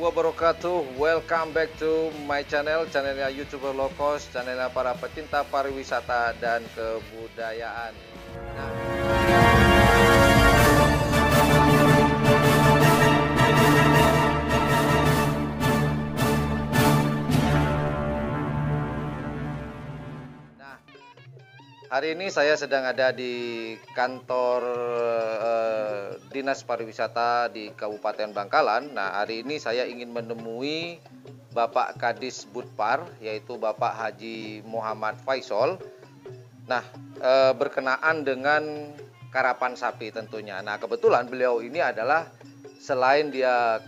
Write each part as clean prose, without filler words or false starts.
wabarakatuh. Welcome back to my channelnya YouTuber Low Cost, channelnya para pecinta pariwisata dan kebudayaan. Hari ini saya sedang ada di kantor Dinas Pariwisata di Kabupaten Bangkalan. Nah, hari ini saya ingin menemui Bapak Kadis Budpar, yaitu Bapak Haji Muhammad Faisal. Nah, berkenaan dengan karapan sapi tentunya. Nah, kebetulan beliau ini adalah, selain dia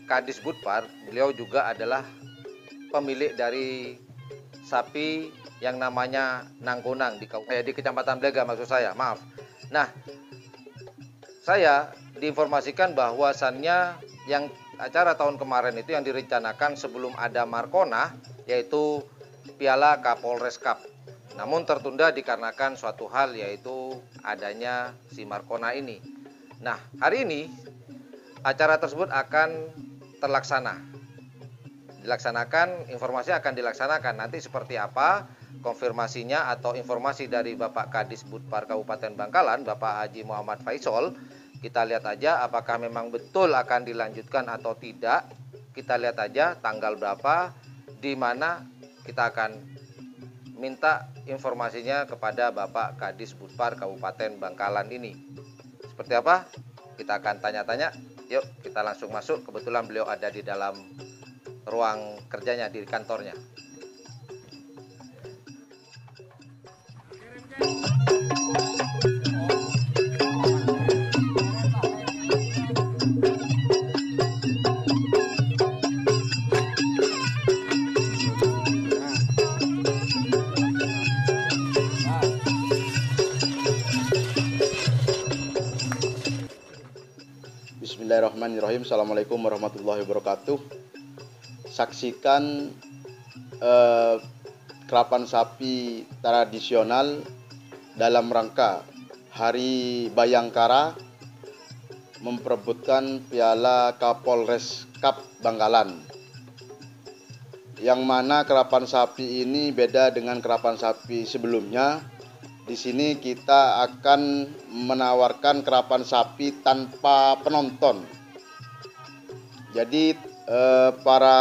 Kadis Budpar, beliau juga adalah pemilik dari sapi yang namanya Nangkunang di Kecamatan Blega, maksud saya, maaf. Nah, saya diinformasikan bahwasannya yang acara tahun kemarin itu yang direncanakan sebelum ada Markona, yaitu Piala Kapolres Cup. Namun tertunda dikarenakan suatu hal, yaitu adanya si Markona ini. Nah, hari ini acara tersebut akan informasi akan dilaksanakan. Nanti seperti apa konfirmasinya atau informasi dari Bapak Kadis Budpar Kabupaten Bangkalan, Bapak Haji Muhammad Faisal, kita lihat aja apakah memang betul akan dilanjutkan atau tidak. Kita lihat aja tanggal berapa, di mana kita akan minta informasinya kepada Bapak Kadis Budpar Kabupaten Bangkalan ini. Seperti apa? Kita akan tanya-tanya. Yuk, kita langsung masuk. Kebetulan beliau ada di dalam ruang kerjanya di kantornya. Bismillahirrahmanirrahim. Assalamualaikum warahmatullahi wabarakatuh. Saksikan kerapan sapi tradisional dalam rangka Hari Bayangkara memperebutkan Piala Kapolres Cup Bangkalan. Yang mana kerapan sapi ini beda dengan kerapan sapi sebelumnya. Di sini kita akan menawarkan kerapan sapi tanpa penonton. Jadi para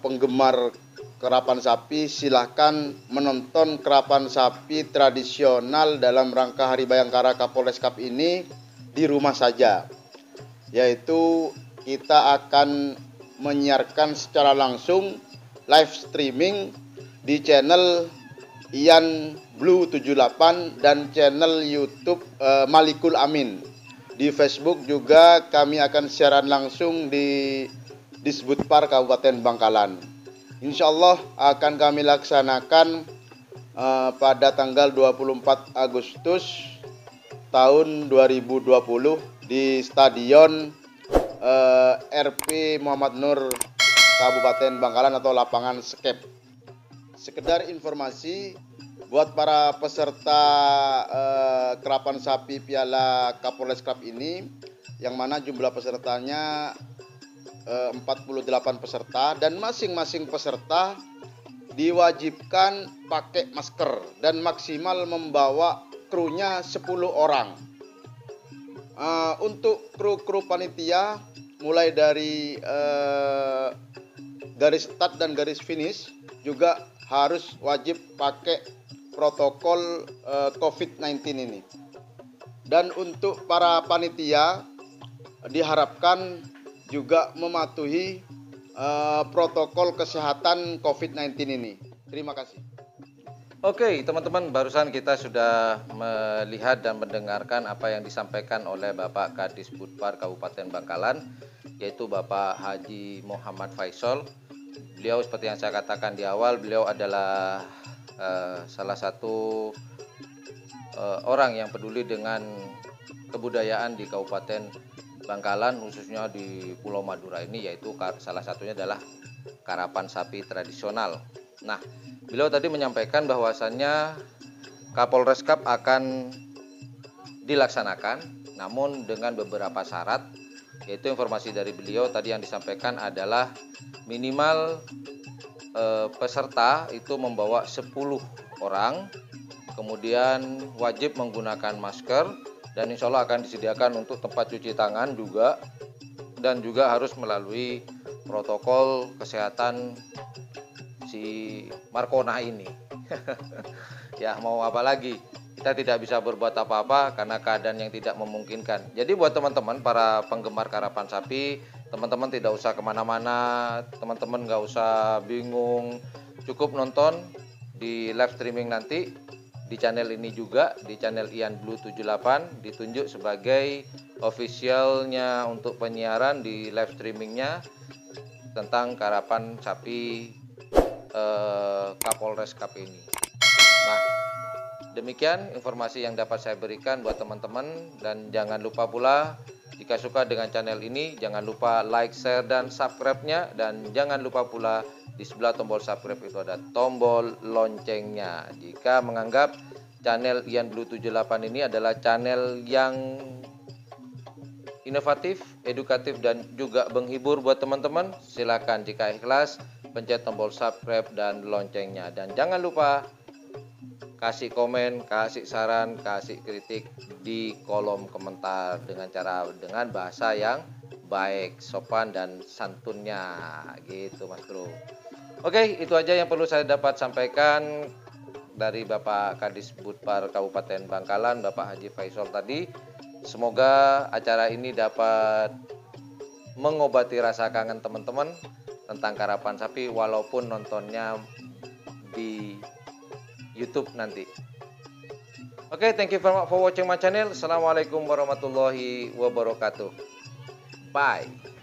penggemar kerapan sapi silahkan menonton kerapan sapi tradisional dalam rangka Hari Bayangkara Kapolres Cup ini di rumah saja. Yaitu kita akan menyiarkan secara langsung live streaming di channel Ian Blue 78 dan channel YouTube Malikul Amin. Di Facebook juga kami akan siaran langsung di Disbudpar Kabupaten Bangkalan. Insya Allah akan kami laksanakan pada tanggal 24 Agustus tahun 2020 di Stadion RP Muhammad Nur Kabupaten Bangkalan atau lapangan skep. Sekedar informasi buat para peserta kerapan sapi Piala Kapolres Cup ini, yang mana jumlah pesertanya 48 peserta, dan masing-masing peserta diwajibkan pakai masker dan maksimal membawa krunya 10 orang. Untuk kru panitia mulai dari garis start dan garis finish juga harus wajib pakai protokol COVID-19 ini. Dan untuk para panitia diharapkan juga mematuhi protokol kesehatan COVID-19 ini. Terima kasih. Oke, teman-teman, barusan kita sudah melihat dan mendengarkan apa yang disampaikan oleh Bapak Kadis Budpar Kabupaten Bangkalan, yaitu Bapak Haji Muhammad Faisal. Beliau seperti yang saya katakan di awal, beliau adalah salah satu orang yang peduli dengan kebudayaan di Kabupaten Bangkalan, khususnya di Pulau Madura ini, yaitu salah satunya adalah karapan sapi tradisional. Nah, beliau tadi menyampaikan bahwasannya Kapolres Cup akan dilaksanakan, namun dengan beberapa syarat. Yaitu informasi dari beliau tadi yang disampaikan adalah minimal peserta itu membawa 10 orang, kemudian wajib menggunakan masker, dan insya Allah akan disediakan untuk tempat cuci tangan juga, dan juga harus melalui protokol kesehatan si Markona ini. Ya, mau apa lagi? Kita tidak bisa berbuat apa-apa karena keadaan yang tidak memungkinkan. Jadi buat teman-teman para penggemar karapan sapi, teman-teman tidak usah kemana-mana, teman-teman nggak usah bingung, cukup nonton di live streaming nanti di channel ini juga, di channel Ian Blue 78, ditunjuk sebagai officialnya untuk penyiaran di live streamingnya tentang karapan sapi Kapolres Cup ini. Nah, demikian informasi yang dapat saya berikan buat teman-teman, dan jangan lupa pula jika suka dengan channel ini jangan lupa like, share, dan subscribe-nya, dan jangan lupa pula di sebelah tombol subscribe itu ada tombol loncengnya. Jika menganggap channel Ian Blue 78 ini adalah channel yang inovatif, edukatif, dan juga menghibur buat teman-teman, silakan jika ikhlas pencet tombol subscribe dan loncengnya, dan jangan lupa kasih komen, kasih saran, kasih kritik di kolom komentar dengan bahasa yang baik, sopan, dan santunnya gitu Mas Bro. Oke, itu aja yang perlu saya dapat sampaikan dari Bapak Kadis Budpar Kabupaten Bangkalan, Bapak Haji Faisal tadi. Semoga acara ini dapat mengobati rasa kangen teman-teman tentang karapan sapi, walaupun nontonnya di YouTube nanti. Oke, thank you very much for watching my channel. Assalamualaikum warahmatullahi wabarakatuh. Bye.